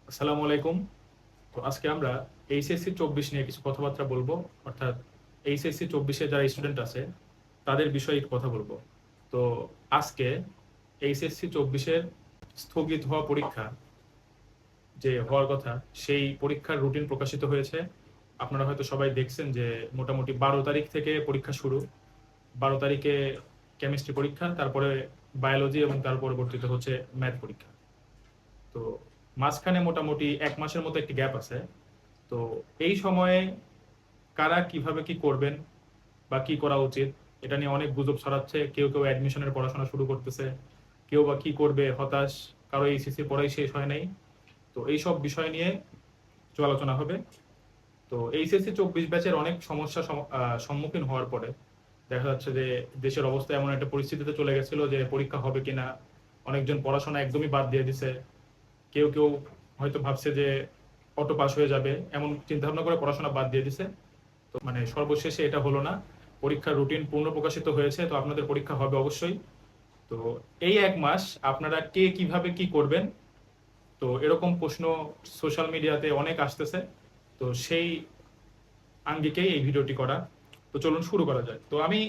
আসসালামু আলাইকুম। তো আজকে আমরা এইচএসসি 24 নিয়ে কিছু কথাবার্তা বলবো। অর্থাৎ এইচএসসি 24 যারা স্টুডেন্ট আছে তাদের বিষয়ে একটু কথা বলবো। তো আজকে এইচএসসি 24 স্থগিত হওয়া পরীক্ষা যে হওয়ার কথা, সেই পরীক্ষার রুটিন প্রকাশিত হয়েছে। আপনারা হয়তো সবাই দেখছেন যে মোটামুটি 12 তারিখ থেকে পরীক্ষা শুরু। 12 তারিখে কেমিস্ট্রি পরীক্ষা, তারপরে বায়োলজি এবং তার পরবর্তীতে হচ্ছে ম্যাথ পরীক্ষা। তো মাঝখানে মোটামুটি 1 মাসের মতো একটি গ্যাপ আছে। তো এই সময়ে কারা কিভাবে কি করবেন বা কি করা উচিত, এটা নিয়ে অনেক গুজব ছড়াচ্ছে। কেউ কেউ অ্যাডমিশনের পড়াশোনা শুরু করতেছে, কেউ বা কি করবে হতাশ, কারো এইচএসসি পড়াই শেষ হয় নাই। তো এই সব বিষয় নিয়ে কিছু আলোচনা হবে। তো এইচএসসি 24 ব্যাচের অনেক সমস্যা সম্মুখীন হওয়ার পরে দেখা যাচ্ছে যে দেশের অবস্থা এমন একটা পরিস্থিতিতে চলে গেছিল যে পরীক্ষা হবে কিনা, অনেকজন পড়াশোনা একদমই বাদ দিয়ে দিছে। কেউ কেউ হয়তো ভাবছে যে অটো পাস হয়ে যাবে, এমন চিন্তা ভাবনা করে পড়াশোনা বাদ দিয়ে দিছে। তো মানে সর্বশেষে এটা হলো না, পরীক্ষার রুটিন পূর্ণ প্রকাশিত হয়েছে। তো আপনাদের পরীক্ষা হবে অবশ্যই। তো এই 1 মাস আপনারা কে কিভাবে কি করবেন, তো এরকম প্রশ্ন সোশ্যাল মিডিয়াতে অনেক আসতেছে। তো সেই আঙ্গিকেই এই ভিডিওটি করা। তো চলুন শুরু করা যায়। তো আমি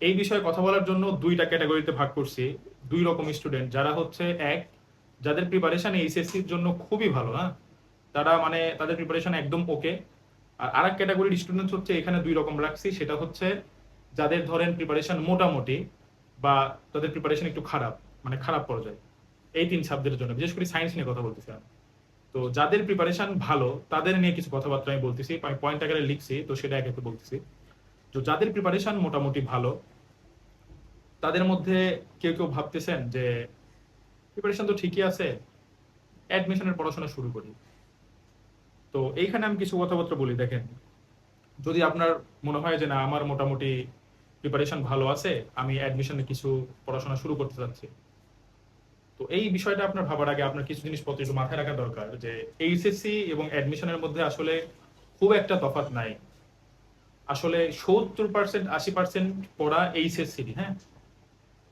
এই বিষয়ে কথা বলার জন্য দুইটা ক্যাটাগরিতে ভাগ করছি। দুই রকম স্টুডেন্ট, যারা হচ্ছে এক, যাদের প্রিপারেশন এইচএসসির জন্য খুবই ভালো, হ্যাঁ, তারা মানে তাদের প্রিপারেশন একদম ওকে। আর আরেক ক্যাটাগরির স্টুডেন্ট হচ্ছে, এখানে দুই রকম রাখছি। সেটা হচ্ছে যাদের ধরেন প্রিপারেশন মোটামুটি বা তাদের প্রিপারেশন একটু খারাপ, মানে খারাপ পর্যায়ে। এই তিন সাবজেক্টের জন্য, বিশেষ করে সায়েন্স নিয়ে কথা বলতেছি আমি। তো যাদের প্রিপারেশন ভালো তাদের নিয়ে কিছু কথাবার্তা আমি বলতেছি, আমি পয়েন্ট আকারে লিখছি, তো সেটা একে একে বলতেছি। তো যাদের প্রিপারেশন মোটামুটি ভালো, তাদের মধ্যে কেউ কেউ ভাবতেছেন যে প্রিপারেশন তো ঠিকই আছে, অ্যাডমিশনের পড়াশোনা শুরু করি। তো এইখানে আমি কিছু কথাবার্তা বলি। দেখেন, যদি আপনার মনে হয় যে না, আমার মোটামুটি প্রিপারেশন ভালো আছে, আমি অ্যাডমিশনে কিছু পড়াশোনা শুরু করতে চাচ্ছি, তো এই বিষয়টা আপনার ভাবার আগে আপনার কিছু জিনিসপত্র একটু মাথায় রাখা দরকার যে এইচএসসি এবং অ্যাডমিশনের মধ্যে আসলে খুব একটা তফাৎ নাই। আসলে 70% 80% পড়া এইচএসসি, হ্যাঁ।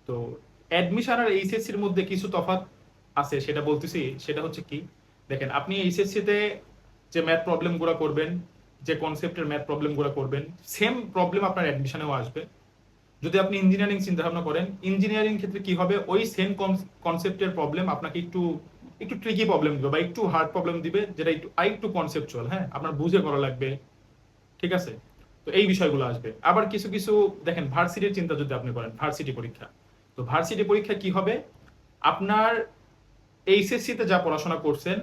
তো অ্যাডমিশন আর এইচএসসির মধ্যে কিছু তফাৎ আছে, সেটা বলতেছি। সেটা হচ্ছে কি, দেখেন, আপনি এইচএসসি তে যে ম্যাথ প্রবলেম গুলো করবেন, যে কনসেপ্টের ম্যাথ প্রবলেম গুলো করবেন, সেম প্রবলেম আপনার অ্যাডমিশনেও আসবে। যদি আপনি ইঞ্জিনিয়ারিং চিন্তা ভাবনা করেন, ইঞ্জিনিয়ারিং ক্ষেত্রে কি হবে, ওই সেম কনসেপ্টের প্রবলেম আপনাকে একটু একটু ট্রিকি প্রবলেম দিবে বা একটু হার্ড প্রবলেম দিবে, যেটা একটু কনসেপচুয়াল, হ্যাঁ, আপনার বুঝে করা লাগবে। ঠিক আছে। তো এই বিষয়গুলো আসবে। আবার কিছু কিছু, দেখেন, ভার্সিটির চিন্তা যদি আপনি করেন, ভার্সিটি পরীক্ষা। তো ভার্সিটি পরীক্ষা কি হবে, আপনার এইচএসসি তে যা পড়াশোনা করছেন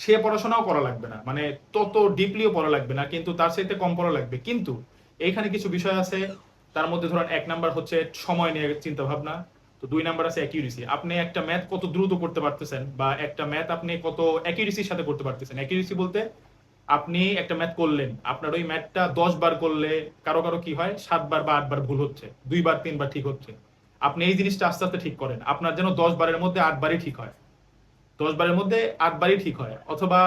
সে পড়াশোনাও করা লাগবে না, মানে তত ডিপলিও পড়া লাগবে না, কিন্তু তার সাথে কম পড়া লাগবে। কিন্তু এইখানে কিছু বিষয় আছে। তার মধ্যে ধরেন 1 নাম্বার হচ্ছে সময় নিয়ে চিন্তা ভাবনা। তো 2 নাম্বার আছে অ্যাকিউরেসি। আপনি একটা ম্যাথ কত দ্রুত করতে পারতেছেন, বা একটা ম্যাথ আপনি কত অ্যাকিউরেসির সাথে করতে পারতেছেন। অ্যাকিউরেসি বলতে, আপনি একটা ম্যাথ করলেন, আপনার ওই ম্যাথটা 10 বার করলে কারো কারো কি হয়, 7 বার বা 8 বার ভুল হচ্ছে, 2 বার 3 বার ঠিক হচ্ছে। আপনি এই জিনিসটা আস্তে আস্তে ঠিক করেন, আপনার যেন 10 বারের মধ্যে 8 বারই ঠিক হয়, 10 বারের মধ্যে 8 বারই ঠিক হয়। অথবা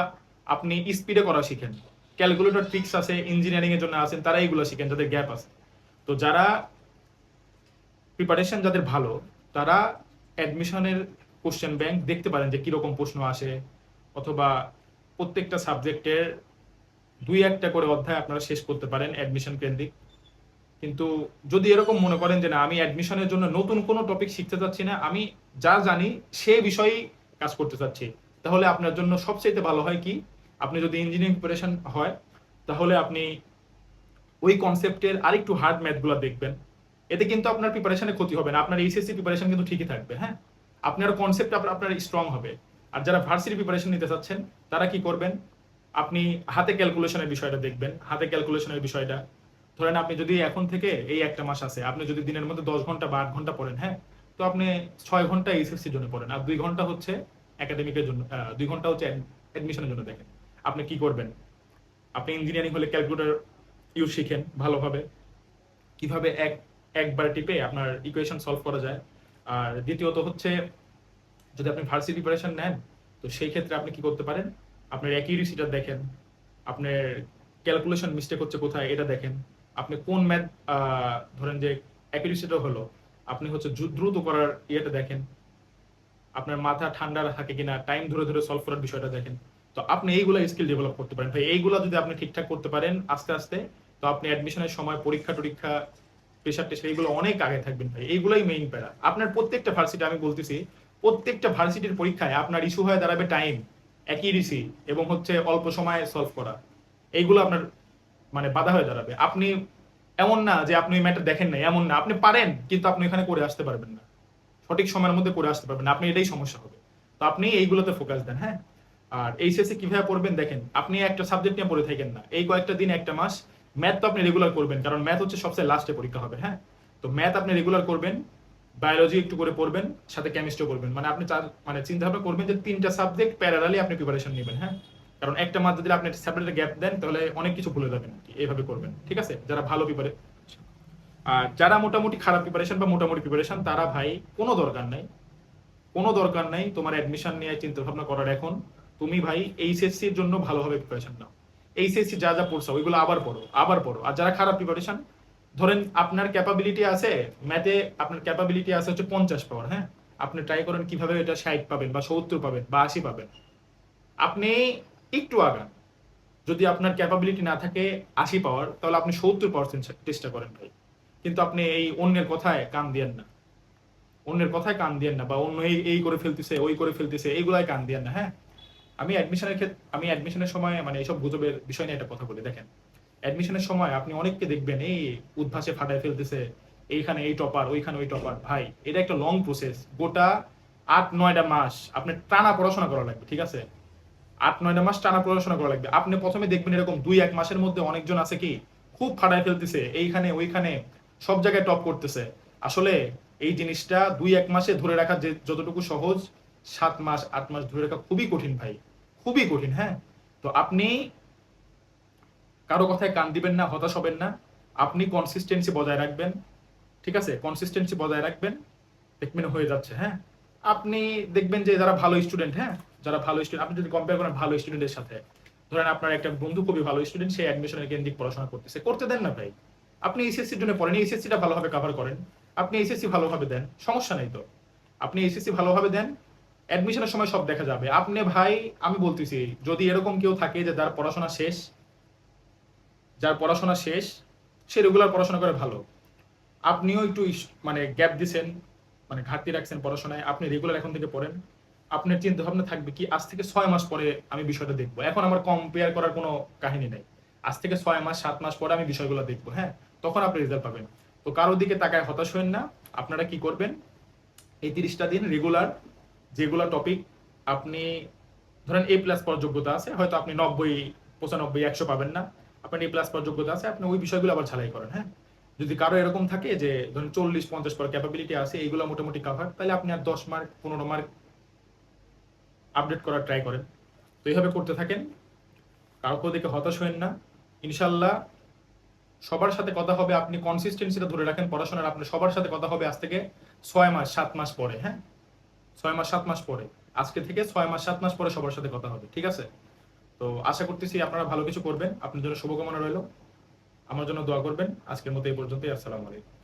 আপনি স্পিডে করা শিখেন, ক্যালকুলেটর ট্রিক্স আছে, ইঞ্জিনিয়ারিং এর জন্য আছেন, তারা এইগুলো শিখেন যাদের গ্যাপ আছে। তো যারা প্রিপারেশন যাদের ভালো, তারা অ্যাডমিশনের কোশ্চেন ব্যাংক দেখতে পারেন যে কিরকম প্রশ্ন আসে। অথবা প্রত্যেকটা সাবজেক্টের 2-1টা করে অধ্যায় আপনারা শেষ করতে পারেন অ্যাডমিশন কেন্দ্রিক। কিন্তু যদি এরকম মনে করেন যে না, আমি অ্যাডমিশনের জন্য নতুন কোনো টপিক শিখতে চাচ্ছি না, আমি যা জানি সে বিষয়েই কাজ করতে চাচ্ছি, তাহলে আপনার জন্য সবচেয়ে ভালো হয় কি, আপনি যদি ইঞ্জিনিয়ারিং প্রিপারেশন হয়, তাহলে আপনি ওই কনসেপ্টের আরেকটু হার্ড ম্যাথগুলো দেখবেন। এতে কিন্তু আপনার প্রিপারেশনে ক্ষতি হবে না, আপনার এইচএসসি প্রিপারেশন কিন্তু ঠিকই থাকবে, হ্যাঁ। আপনার কনসেপ্ট আপনার স্ট্রং হবে। আর যারা ভার্সিটি প্রিপারেশন নিতে চাচ্ছেন, তারা কি করবেন, আপনি হাতে ক্যালকুলেশনের বিষয়টা দেখবেন। হাতে ক্যালকুলেশনের বিষয়টা, ধরেন আপনি যদি এখন থেকে এই 1 মাস আছে, আপনি যদি দিনের মধ্যে 10 ঘন্টা বা 8 ঘন্টা পড়েন, হ্যাঁ, তো আপনি 6 ঘন্টা এইচএসসির জন্য পড়েন, আর 2 ঘন্টা হচ্ছে একাডেমিকের জন্য, 2 ঘন্টা হচ্ছে অ্যাডমিশনের জন্য দেখেন। আপনি কি করবেন, আপনি ইঞ্জিনিয়ারিং হলে ক্যালকুলেটর ইউজ শিখেন ভালোভাবে, কিভাবে একবার টিপে আপনার ইকুয়েশন সলভ করা যায়। আর দ্বিতীয়ত হচ্ছে, যদি আপনি ভার্সিটি প্রিপারেশন নেন, তো সেই ক্ষেত্রে আপনি কি করতে পারেন, আপনার অ্যাকিউরেসিটা দেখেন, আপনার ক্যালকুলেশন মিস্টেক হচ্ছে কোথায় এটা দেখেন। আপনি কোন ম্যাথ, ধরেন যে অ্যাকিউরেসিটা হলো, আপনি হচ্ছে দ্রুত করার ইয়েটা দেখেন। আপনার মাথা ঠান্ডা থাকে কিনা, টাইম ধরে ধরে সলভ করার বিষয়টা দেখেন। তো আপনি এইগুলা স্কিল ডেভেলপ করতে পারেন ভাই। এইগুলা যদি আপনি ঠিকঠাক করতে পারেন আস্তে আস্তে, তো আপনি অ্যাডমিশনের সময় পরীক্ষা টরীক্ষা, প্রেশার টেস্ট, এইগুলো অনেক আগে থাকবেন ভাই। এইগুলাই মেইন প্যারা। আপনার প্রত্যেকটা ভার্সিটি, আমি বলতেছি প্রত্যেকটা ভার্সিটির পরীক্ষায় আপনার ইস্যু হয়ে দাঁড়াবে টাইম, অ্যাকিউরেসি এবং হচ্ছে অল্প সময়ে সলভ করা। এইগুলো আপনার মানে বাধা হয়ে দাঁড়াবে। আপনি এমন না যে আপনি ওই ম্যাটার দেখেন নাই, এমন না, আপনি পারেন কিন্তু আপনি এখানে করে আসতে পারবেন না, সঠিক সময়ের মধ্যে করে আসতে পারবেন না, আপনি এটাই সমস্যা হবে। তো আপনি এইগুলোতে ফোকাস দেন, হ্যাঁ। আর এইচএসসি কিভাবে পড়বেন দেখেন, আপনি একটা সাবজেক্ট নিয়ে পড়ে থাকেন না, এই কয়েকটা দিন একটা মাস ম্যাথ তো আপনি রেগুলার করবেন, কারণ ম্যাথ হচ্ছে সবচেয়ে লাস্টে পরীক্ষা হবে, হ্যাঁ। তো ম্যাথ আপনি রেগুলার করবেন, বায়োলজি একটু করে পড়বেন, সাথে কেমিস্ট্রি করবেন। মানে আপনি মানে চিন্তা ভাবনা করবেন যে 3টা সাবজেক্ট প্যারালালি আপনি প্রিপারেশন নেবেন, হ্যাঁ। কারণ একটা মাস যদি আপনি সেপারেট গ্যাপ দেন তাহলে অনেক কিছু ভুলে যাবেন, এইভাবে করবেন, ঠিক আছে। যারা ভালো প্রিপারে, আর যারা মোটামুটি খারাপ প্রিপারেশন বা মোটামুটি প্রিপারেশন, তারা ভাই কোনো দরকার নাই, কোনো দরকার নাই তোমার অ্যাডমিশন নিয়ে চিন্তা ভাবনা করার এখন। তুমি ভাই এইচএসসি এর জন্য ভালোভাবে প্রিপারেশন নাও। এইচএসসি যা যা পড়ছো ওইগুলো আবার পড়ো, আবার পড়ো। আর যারা খারাপ প্রিপারেশন, ধরেন আপনার ক্যাপাবিলিটি আছে ম্যাথে, আপনার ক্যাপাবিলিটি আছে হচ্ছে 50 পাওয়ার, হ্যাঁ। আপনি ট্রাই করেন কিভাবে এটা 60 পাবেন বা 70 পাবেন বা 80 পাবেন। আপনি একটু আগান। যদি আপনার ক্যাপাবিলিটি না থাকে 80 পাওয়ার, তাহলে আপনি 70 পাওয়ার চেষ্টা করেন ভাই। কিন্তু আপনি এই অন্যের কথায় কান দিয়েন না, অন্যের কথায় কান দিয়েন না, বা অন্য এই এই করে ফেলতেছে ওই করে ফেলতেছে এইগুলাই কান দিয়েন না, হ্যাঁ। আমি অ্যাডমিশনের সময় মানে এইসব গুজবের বিষয় নিয়ে একটা কথা বলি, দেখেন অ্যাডমিশনের সময় আপনি অনেককে দেখবেন এই উদ্ভাসে ফাটায় ফেলতেছে, এইখানে এই টপার ওইখানে ওই টপার। ভাই এটা একটা লং প্রসেস, গোটা 8-9টা মাস আপনার টানা পড়াশোনা করা লাগবে, ঠিক আছে। 8-9টা মাস টানা পড়াশোনা করা লাগবে। আপনি প্রথমে দেখবেন এরকম 2-1 মাসের মধ্যে অনেকজন আছে কি খুব ফাটায় ফেলতেছে, এইখানে ওইখানে সব জায়গায় টপ করতেছে। আসলে এই জিনিসটা 2-1 মাসে ধরে রাখা যে যতটুকু সহজ, 7 মাস 8 মাস ধরে রাখা খুবই কঠিন ভাই, খুবই কঠিন, হ্যাঁ। তো আপনি কারো কথায় কান দিবেন না, হতাশ হবেন না। আপনি কনসিস্টেন্সি বজায় রাখবেন, ঠিক আছে। কনসিস্টেন্সি বজায় রাখবেন, দেখবেন হয়ে যাচ্ছে, হ্যাঁ। আপনি দেখবেন যে যারা ভালো স্টুডেন্ট, হ্যাঁ, যারা ভালো স্টুডেন্ট, আপনি যদি কম্পেয়ার করেন ভালো স্টুডেন্টের সাথে, ধরেন আপনার একটা বন্ধু খুবই ভালো স্টুডেন্ট, সে অ্যাডমিশনের কেন্দ্রিক পড়াশোনা করতেছে, করতে দেন না ভাই। আপনি এইচএসসির জন্য পড়েন, এইচএসসিটা ভালোভাবে কভার করেন, আপনি এইচএসসি ভালোভাবে দেন, সমস্যা নাই তো। আপনি এইচএসসি ভালোভাবে দেন, অ্যাডমিশনের সময় সব দেখা যাবে। আপনি ভাই, আমি বলতেছি যদি এরকম কেউ থাকে যে যার পড়াশোনা শেষ, যার পড়াশোনা শেষ, সে রেগুলার পড়াশোনা করে ভালো। আপনিও একটু মানে গ্যাপ দিছেন, মানে ঘাটতি রাখছেন পড়াশোনায়, আপনি রেগুলার এখন থেকে পড়েন। আপনার চিন্তা ভাবনা থাকবে কি আজ থেকে 6 মাস পরে আমি বিষয়টা দেখবো, এখন আমার কম্পেয়ার করার কোনো কাহিনী নেই। আজ থেকে 6 মাস 7 মাস পরে আমি বিষয়গুলো দেখবো, হ্যাঁ। তখন আপনি রেজাল্ট পাবেন। তো কারোর দিকে তাকায় হতাশ হবেন না। আপনারা কি করবেন, এই 30টা দিন রেগুলার যেগুলো টপিক আপনি ধরেন A+ পাওয়ার যোগ্যতা আছে, হয়তো আপনি 90 95 100 পাবেন না, আপনার A+ পাওয়ার যোগ্যতা আছে, আপনি ওই বিষয়গুলো আবার ঝালাই করেন, হ্যাঁ। যদি কারো এরকম থাকে যে ধরেন 40-50 পাওয়ার ক্যাপাবিলিটি আছে, এইগুলো মোটামুটি কাভার, তাহলে আপনি আর 10 মার্ক 15 মার্ক আপডেট করার ট্রাই করেন। তো এইভাবে করতে থাকেন, কাউকে দেখে হতাশ হবেন না। ইনশাল্লাহ সবার সাথে কথা হবে, আপনি কনসিস্টেন্সিটা ধরে রাখেন পড়াশোনার, আপনি সবার সাথে কথা হবে আজ থেকে 6 মাস 7 মাস পরে, হ্যাঁ। 6 মাস 7 মাস পরে, আজকে থেকে 6 মাস 7 মাস পরে সবার সাথে কথা হবে, ঠিক আছে। তো আশা করতেছি আপনারা ভালো কিছু করবেন, আপনার জন্য শুভকামনা রইল, আমার জন্য দোয়া করবেন। আজকের মতো এই পর্যন্তই, আসসালামু আলাইকুম।